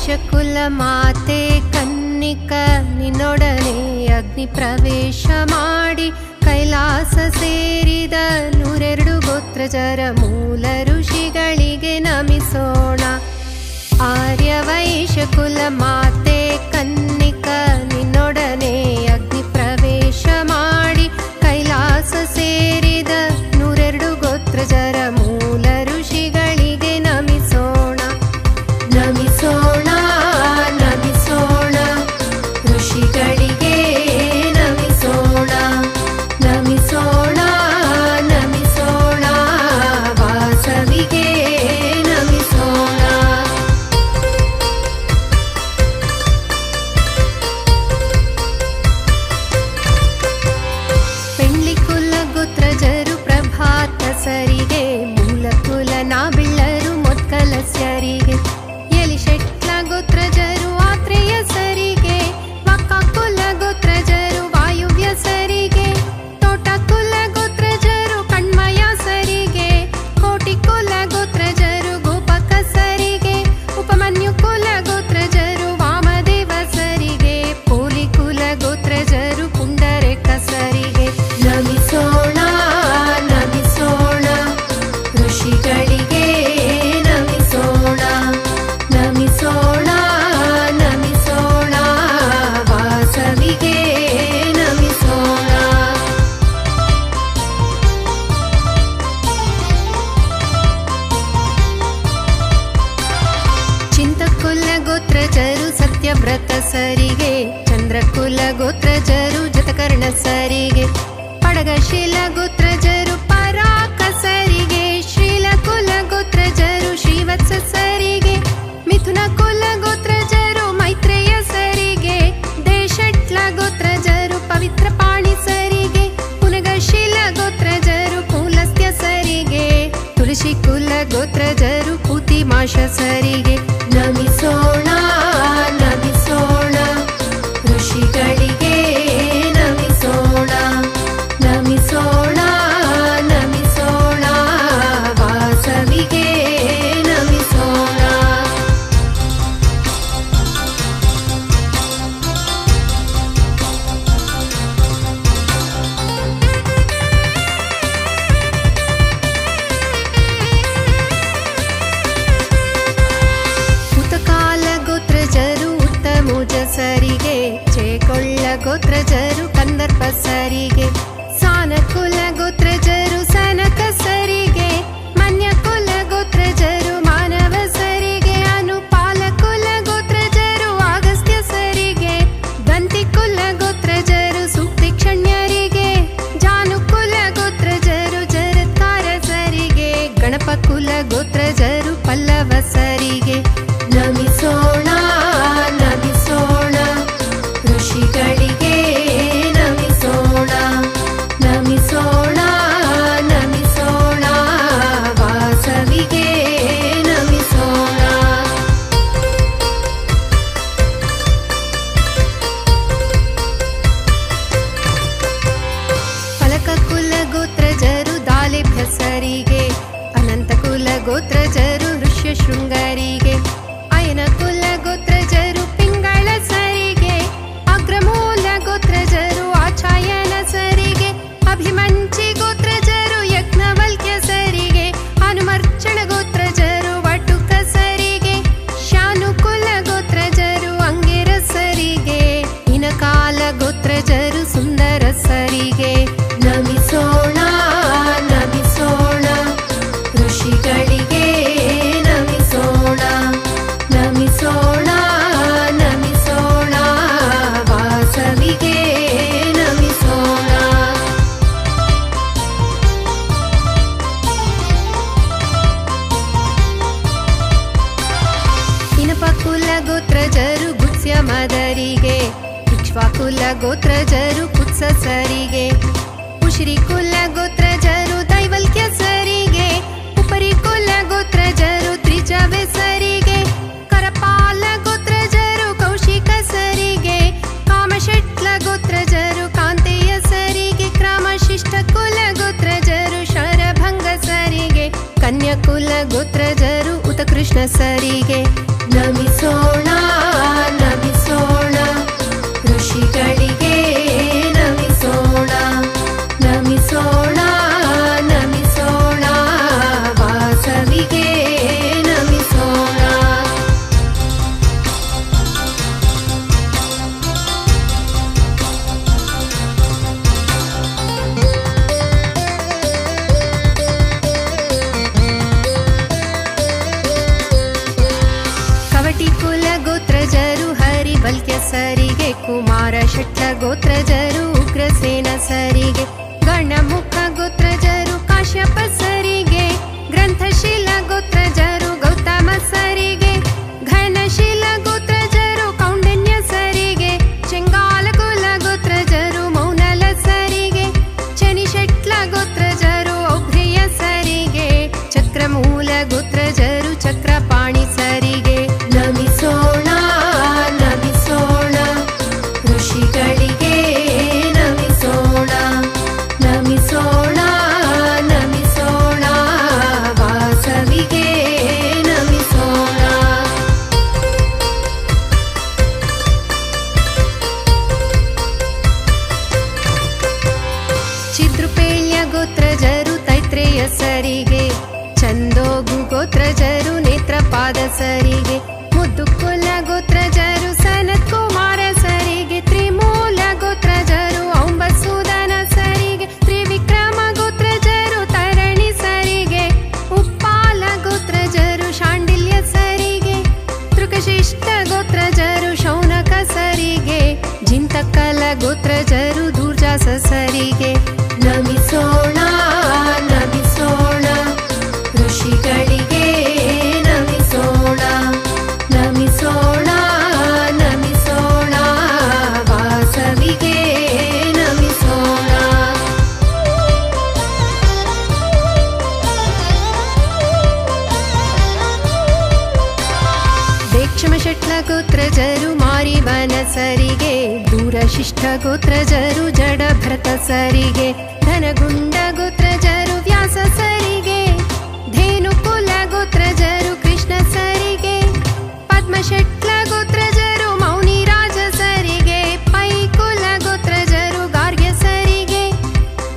ವೈಶ್ಯಕುಲ ಮಾತೆ ಕನ್ನಿಕ ನಿನ್ನೊಡನೆ ಅಗ್ನಿ ಪ್ರವೇಶ ಮಾಡಿ ಕೈಲಾಸ ಸೇರಿದ 102 ಗೋತ್ರಜರ ಮೂಲ ಋಷಿಗಳಿಗೆ ನಮಿಸೋಣ. ಆರ್ಯ ವೈಶ್ಯಕುಲ ಮಾತೆ ಕನ್ನಿಕ ನಿನ್ನೊಡನೆ ಅಗ್ನಿ ಪ್ರವೇಶ ಮಾಡಿ ಕೈಲಾಸ ಸೇರಿದ 102 ಗೋತ್ರಜರ ಮೂಲ ಋಷಿಗಳಿಗೆ ನಮಿಸೋಣ. ನಮಿಸೋಣ ನಮಿಸೋಣ ಋಷಿಗಳಿಗೆ ನಮಿಸೋಣ. ನಮಿಸೋಣ ನಮಿಸೋಣ ವಾಸವಿಗೆ ನಮಿಸೋಣ. ಪೆಂಡ್ಲಿಕುಲ ಗೋತ್ರಜರು ಪ್ರಭಾತ ಸರಿಗೆ, ಮೂಲಕುಲ ನಾಬಿಳ್ಳರು ಮೊತ್ಕಲಸ್ಯರಿಗೆ, ಎಲಿಶೆಟ್ಲ ಗೋತ್ರಜರು ಆತ್ರೇಯ ಸರಿಗೆ, ವಕ್ಕಕುಲ ಗೋತ್ರಜರು ವಾಯುವ್ಯ ಸರಿಗೆ, ತೋಟಕುಲ ಗೋತ್ರಜರು ಕಣ್ಮಯ ಸರಿಗೆ, ಕೋಟಿಕುಲ ಗೋತ್ರಜರು ಗೋಪಕ ಸರಿಗೆ, ಉಪಮನ್ಯುಕುಲ ಗೋತ್ರಜರು ವಾಮದೇವ ಸರಿಗೆ, ಪೋಲಿಕುಲ ಗೋತ್ರಜರು ಪುಂಡರೇಕ ಸರಿಗೆ. ನಮಿಸೋಣ ನಮಿಸೋಣ ಋಷಿಗಳಿಗೆ ನಮಿಸೋಣ. ನಮಿಸೋಣ ನಮಿಸೋಣ ವಾಸವಿಗೆ ನಮಿಸೋಣ. ಚಿಂತಕುಲ ಗೋತ್ರಜರು ಸತ್ಯವ್ರತ ಸರಿಗೆ, ಚಂದ್ರಕುಲ ಗೋತ್ರಜರು ಜತಕರ್ಣ ಸರಿಗೆ, ಪಡಗಶೀಲ ಗೋತ್ರಜರು ಪರಾಕ ಸರಿಗೆ, ಶ್ರೀಲಕುಲ ಗೋತ್ರಜರು ಶ್ರೀವತ್ಸ ಸರಿಗೆ, ಮಿಥುನ ಕುಲ ಗೋತ್ರಜರು ಮೈತ್ರೇಯ ಸರಿಗೆ, ದೇಶಟ್ಲ ಗೋತ್ರಜರು ಪವಿತ್ರ ಪಾಣಿ ಸರಿಗೆ, ಪುನಗಶೀಲ ಗೋತ್ರಜರು ಪೂಲಸ್ತ್ಯ ಸರಿಗೆ, ತುಳಸಿ ಕುಲ ಗೋತ್ರಜರು ಪೂತಿಮಾಶ ಸರಿಗೆ. ನಮಿಸೋಣ ನಮಿಸೋಣ ಋಷಿಗಳಿಗೆ ನಮಿಸೋಣ. ನಮಿಸೋಣ ನಮಿಸೋಣ ವಾಸವಿಗೆ ನಮಿಸೋಣ. ಉತಕಾಲ ಗೋತ್ರಜರು ಉತ್ತಮುಜ ಸರಿಗೆ, ಚೇಕೊಳ್ಳ ಗೋತ್ರಜರು ಕಂದರ್ಪ ಸರಿಗೆ, ಸಾನಕುಲ ಗೋತ್ರಜರು ಸನಕ ಸರಿಗೆ, ಮನ್ಯಕುಲ ಗೋತ್ರಜರು ಮಾನವ ಸರಿಗೆ, ಅನುಪಾಲಕುಲ ಗೋತ್ರಜರು ಆಗಸ್ತ್ಯ ಸರಿಗೆ, ಗಂತಿಕುಲ ಗೋತ್ರಜರು ಸೂಕ್ತಿಕ್ಷಣ್ಯರಿಗೆ, ಜಾನುಕುಲ ಗೋತ್ರಜರು ಜರತ್ಕಾರ ಸರಿಗೆ, ಗಣಪಕುಲ ಗೋತ್ರಜರು ಪಲ್ಲವ ಸರಿಗೆ. ನಮಿಸೋಣ ನಮಿಸೋಣ ಋಷಿಗಳಿಗೆ ನಮಿಸೋಣ. ನಮಿಸೋಣ ನಮಿಸೋಣ ವಾಸವಿಗೆ ನಮಿಸೋಣ. ಫಲಕಕುಲ ಗೋತ್ರಜರು ದಾಲಿಭ್ಯ ಸರಿಗೆ, ಅನಂತಕುಲ ಗೋತ್ರಜರು ಋಷ್ಯ ಶೃಂಗರಿಗೆ, ಅಯನಕುಲ ಗೋತ್ರಜರು ಪಿಂಗಳ ಸರಿಗೆ, ಅಗ್ರಮೂಲ ಗೋತ್ರಜರು ಆಚಾಯನ ಸರಿಗೆ, ಅಭಿಮಂಚಿ ಗೋತ್ರಜರು ಯಜ್ಞವಲ್ಕ್ಯ ಸರಿಗೆ, ಹನುಮರ್ಚಣ ಗೋತ್ರಜರು ವಟುಕ ಸರಿಗೆ, ಶಾನುಕುಲ ಗೋತ್ರಜರು ಅಂಗಿರ ಸರಿಗೆ, ಇನಕಾಲ ಗೋತ್ರಜರು ಸುಂದರ ಸರಿಗೆ. ನಮಿಸೋಣ ನಮಿಸೋಣ ಋಷಿಗಳಿಗೆ ನಮಿಸೋಣ. ನಮಿಸೋಣ ನಮಿಸೋಣ ವಾಸವಿಗೆ ನಮಿಸೋಣ. ಇನಪಕುಲ ಗೋತ್ರಜರು ಗುತ್ಸ್ಯ ಮದರಿಗೆ, ಇಕ್ಷ್ವಾಕುಲ ಗೋತ್ರಜರು ಕುತ್ಸ ಸರಿಗೆ, ಉಶ್ರೀಕುಲ ಗೋತ್ರಜರು ದೈವಲ್ಕ್ಯ ಸರಿಗೆ, ಉಪರಿಕುಲ ಗೋತ್ರಜರು ತ್ರಿಜವೆ ಸರಿಗೆ, ಕರಪಾಲ ಗೋತ್ರಜರು ಕೌಶಿಕ ಸರಿಗೆ, ಕಾಮಶೆಟ್ಲ ಗೋತ್ರಜರು ಕಾಂತೆಯ ಸರಿಗೆ, ಕ್ರಮಶಿಷ್ಟ ಕುಲ ಗೋತ್ರಜರು ಶರಭಂಗ ಸರಿಗೆ, ಕನ್ಯಕುಲ ಗೋತ್ರಜರು ಉತಕೃಷ್ಣ ಸರಿಗೆ. ನಮಿಸೋಣ ಶಟ್ಲ ಗೋತ್ರಜರು ಉಗ್ರಸೇನ ಸರಿಗೆ, ಗಣಮುಖ ಗೋತ್ರಜರು ಕಾಶ್ಯಪ ಸರಿಗೆ, ಗ್ರಂಥಶೀಲ ಗೋತ್ರಜರು ಗೌತಮ ಸರಿಗೆ, ಘನಶೀಲ ಗೋತ್ರಜರು ಕೌಂಡನ್ಯ ಸರಿಗೆ, ಚೆಂಗಾಲ ಕುಲ ಗೋತ್ರಜರು ಮೌನಲ ಸರಿಗೆ, ಚನಿಶಟ್ಲ ಗೋತ್ರಜರು ಔಭ್ರಿಯ ಸರಿಗೆ, ಚಕ್ರಮೂಲ ಗೋತ್ರಜರು ಚಕ್ರಪಾಣಿ ಸರಿಗೆ. ನಮಿಸೋಣ ನಮಿಸೋಣ ಋಷಿಗಳಿಗೆ ನಮಿಸೋಣ, ನಮಿಸೋಣ ನಮಿಸೋಣ ವಾಸವಿಗೆ ನಮಿಸೋಣ. ಚಿದ್ರುಪೇಳ್ಯ ಗೋತ್ರಜರು ತೈತ್ರೇಯ ಸರಿಗೆ, ಚಂದೋಗು ಗೋತ್ರಜರು ನೇತ್ರಪಾದ ಸರಿಗೆ, ಮುದ್ದುಕುಲ ಗೋತ್ರಜರು ಸನತ್ ಕುಮಾರ ಸರಿಗೆ, ತ್ರಿಮೂಲ ಗೋತ್ರಜರು ಔಂಬಸೂದನ ಸರಿಗೆ, ತ್ರಿವಿಕ್ರಮ ಗೋತ್ರಜರು ತರಣಿ ಸರಿಗೆ, ಉಪ್ಪಾಲ ಗೋತ್ರಜರು ಶಾಂಡಿಲ್ಯ ಸರಿಗೆ, ತೃಕಶಿಷ್ಟ ಗೋತ್ರಜರು ಶೌನಕ ಸರಿಗೆ, ಜಿಂತಕಲ ಗೋತ್ರಜರು ದುರ್ಜಾಸ ಸರಿಗೆ. ನಮಿಸೋಣ ನಮಿಸೋಣ ಋಷಿಗಳಿಗೆ ನಮಿಸೋಣ, ನಮಿಸೋಣ ನಮಿಸೋಣ ವಾಸವಿಗೆ ನಮಿಸೋಣ. ದೇಕ್ಷಮ ಶಟ್ಲ ಗೋತ್ರಜರು ಮಾರಿವನ ಸರಿಗೆ, ದೂರಶಿಷ್ಟ ಗೋತ್ರಜರು ಜಡಭರತ ಸರಿಗೆ, ಧನಗುಂಡ ಗೋತ್ರಜರು ವ್ಯಾಸ ಸರಿಗೆ, ಧೇನುಕುಲ ಗೋತ್ರಜರು ಕೃಷ್ಣ ಸರಿಗೆ, ಪದ್ಮಶಟ್ಲ ಗೋತ್ರಜರು ಮೌನಿರಾಜ ಸರಿಗೆ, ಪೈಕುಲ ಗೋತ್ರಜರು ಗಾರ್ಗ್ಯ ಸರಿಗೆ,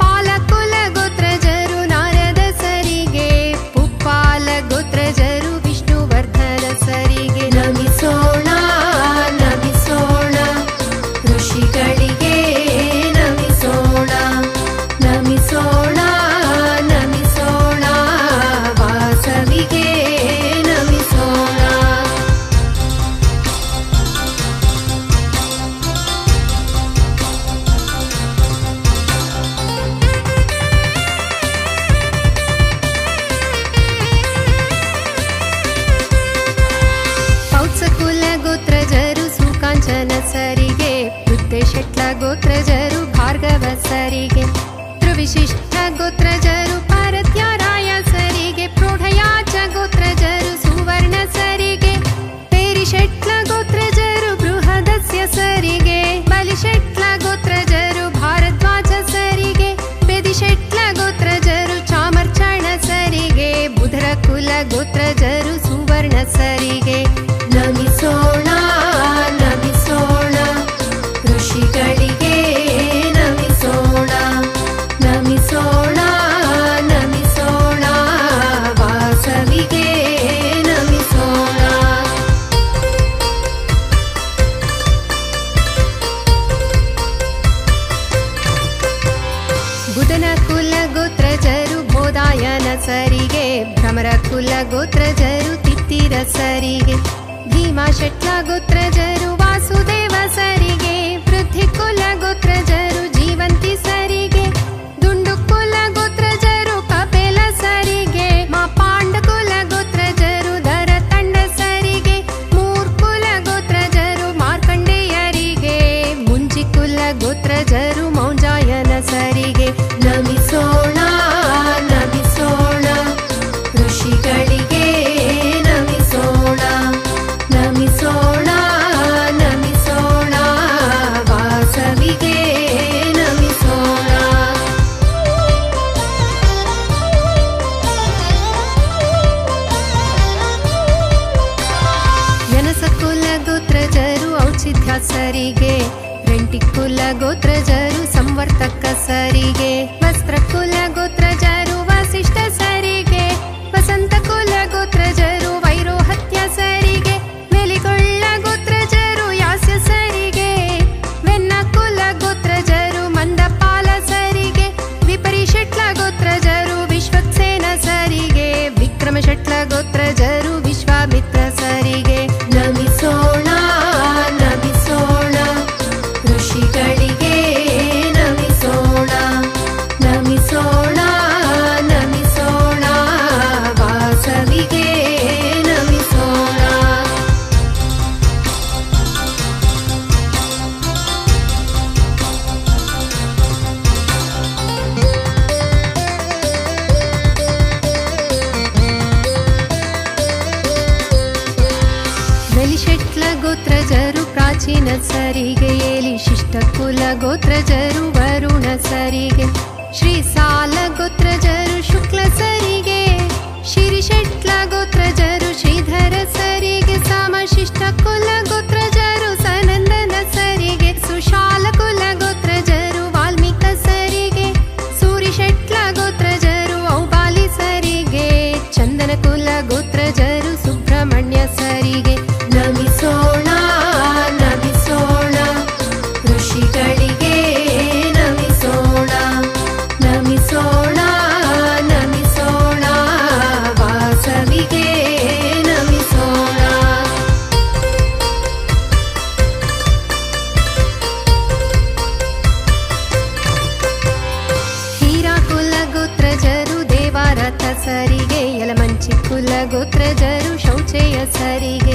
ಪಾಲಕುಲ ಗೋತ್ರಜರು ನಾರದ ಸರಿಗೆ, ಪುಪ್ಪಾಲ ಗೋತ್ರಜರು ವಿಷ್ಣುವರ್ಧನ ಸರಿಗೆ. ನಮಿಸೋಣ ನಮಿಸೋಣ ಋಷಿಗಳಿಗೆ ನಮಿಸೋಣ, ನಮಿಸೋಣ ನಮಿಸೋಣ ವಾಸವಿಗೆ ನಮಿಸೋಣ. ಪೌತ್ಸಕುಲ ಗೋತ್ರಜರು ಸುಕಾಂಚನ ಸರಿಗೆ, ಬುದ್ಧಶಟ್ಲ ಗೋತ್ರಜರು ಭಾರ್ಗವ ಸರಿಗೆ, ಧ್ರುವಿಶಿಷ್ಟ ಗೋತ್ರಜರು ಪಾರತ್ಯಾರಾಯ ಸರಿಗೆ, ಪ್ರೌಢಯಾಚ ಗೋತ್ರಜರು ಸುವರ್ಣ ಸರಿಗೆ, ಪೇರಿಶಟ್ಲ ಗೋತ್ರಜರು ಬೃಹದಸ್ಯ ಸರಿಗೆ, ಬಲಿಶಟ್ಲ ಗೋತ್ರಜರು ಭಾರದ್ವಾಜ ಸರಿಗೆ, ಬೆದಿಶಟ್ಲ ಗೋತ್ರಜರು ಚಾಮರ್ಚಣ ಸರಿಗೆ, ಬುಧರ ಕುಲ ಗೋತ್ರಜರು ಸುವರ್ಣ ಸರಿಗೆ. ನಮಿಸೋಣ ನಮಿಸೋಣ ಋಷಿಗಳಿಗೆ ನಮಿಸೋಣ, ನಮಿಸೋಣ ನಮಿಸೋಣ ವಾಸವಿಗೆ ನಮಿಸೋಣ. ಬುಧನ ಕುಲ ಗೋತ್ರಜರು ಬೋಧಾಯನ ಸರಿಗೆ, ಭ್ರಮರ ಕುಲ ಗೋತ್ರಜರು ತಿತ್ತಿರ ಸರಿಗೆ, ಭೀಮಾಶಟ್ಲ ಗೋತ್ರಜರು ವಾಸುದೇವ ಸರಿಗೆ, ವೃದ್ಧಿ ಕುಲ ಗೋತ್ರಜರು ಜೀವಂತಿ ಸರಿಗೆ, ದುಂಡು ಕುಲ ಗೋತ್ರಜರು ಕಪೇಲ ಸರಿಗೆ, ಮಾ ಪಾಂಡ ಕುಲ ಗೋತ್ರಜರು ದರ ತಂಡ ಸರಿಗೆ, ಮೂರ್ಕುಲ ಗೋತ್ರಜರು ಮಾರ್ಕಂಡೇಯರಿಗೆ, ಮುಂಜಿ ಕುಲ ಗೋತ್ರಜರು ಮೌಂಜಾಯನ ಸರಿಗೆ. ನಮಿಸೋಣ ನಮಿಸೋಣ ಋಷಿಗಳಿಗೆ ನಮಿಸೋಣ, ನಮಿಸೋಣ ನಮಿಸೋಣ ವಾಸವಿಗೆ ನಮಿಸೋಣ. ಯನಸಕುಲ ಗೋತ್ರಜರು ಔಚಿತ್ಯ ಸರಿಗೆ, ರೆಂಟಿಕುಲ ಗೋತ್ರಜರು ಸಂವರ್ತಕ ಸರಿಗೆ, ವಸ್ತ್ರಕುಲ ಗೋತ್ರಜರು ವಸಿಷ್ಠ ಸರಿಗೆ, ವಸಂತ ಕುಲ ಗೋತ್ರಜರು ವೈರೋಹತ್ಯ ಸರಿಗೆ, ಮೆಲಿಗೊಳ್ಳ ಗೋತ್ರಜರು ಯಾಸ್ಯ ಸರಿಗೆ, ವೆನ್ನ ಕುಲ ಗೋತ್ರಜರು ಮಂದಪಾಲ ಸರಿಗೆ, ವಿಪರಿಶಟ್ಲ ಗೋತ್ರಜರು ವಿಶ್ವಕ್ಸೇನ ಸರಿಗೆ, ವಿಕ್ರಮಶಟ್ಲ ಗೋತ್ರಜರು ವಿಶ್ವಾಮಿತ್ರ ಸರಿಗೆ. ನಮಿಸೋಣ ನಮಿಸೋಣ ಋಷಿಗ ಋಷಿಗಳಿಗೆ ನಮಿಸೋಣ ನಮಿಸೋಣ ನಮಿಸೋಣ ವಾಸವಿಗೆ ನಮಿಸೋಣ. ವೆಲಿಶೆಟ್ಲ ಗೋತ್ರಜರು ಪ್ರಾಚೀನ ಸರಿಗೆ, ಏಲಿ ಶಿಷ್ಟ ಕುಲ ಗೋತ್ರಜರು ವರುಣ ಸರಿಗೆ, ಶ್ರೀ ಸಾಲ ಗೋತ್ರಜರು ಶುಕ್ಲ ಸರಿಗೆ, ಶಿರಿಶೆಟ್ಲ ಗೋತ್ರಜರು ಶ್ರೀಧರ ಸರಿಗೆ, ಸಮಶಿಷ್ಟ ಕುಲ ಗೋತ್ರಜರು ಸನಂದನ ಸರಿಗೆ, ಸುಶಾಲ ಕುಲ ಗೋತ್ರಜರು ವಾಲ್ಮೀಕ ಸರಿಗೆ, ಸೂರಿಶೆಟ್ಲ ಗೋತ್ರಜರು ಔಬಾಲಿ ಸರಿಗೆ, ಚಂದನ ಕುಲ ಗೋತ್ರಜರು ಸುಬ್ರಹ್ಮಣ್ಯ ಸರಿಗೆ ನಮಿಸೋಣ ನಮಿಸೋಣ ಋಷಿಗಳಿಗೆ ನಮಿಸೋಣ ನಮಿಸೋಣ ನಮಿಸೋಣ ವಾಸವಿಗೆ ನಮಿಸೋಣ. ಹೀರಾ ಕುಲ ಗೋತ್ರಜರು ದೇವಾರಥ ಸರಿಗೆ, ಯಲಮಂಚಿ ಕುಲ ಗೋತ್ರಜರು ಶೌಚೇಯ ಸರಿಗೆ,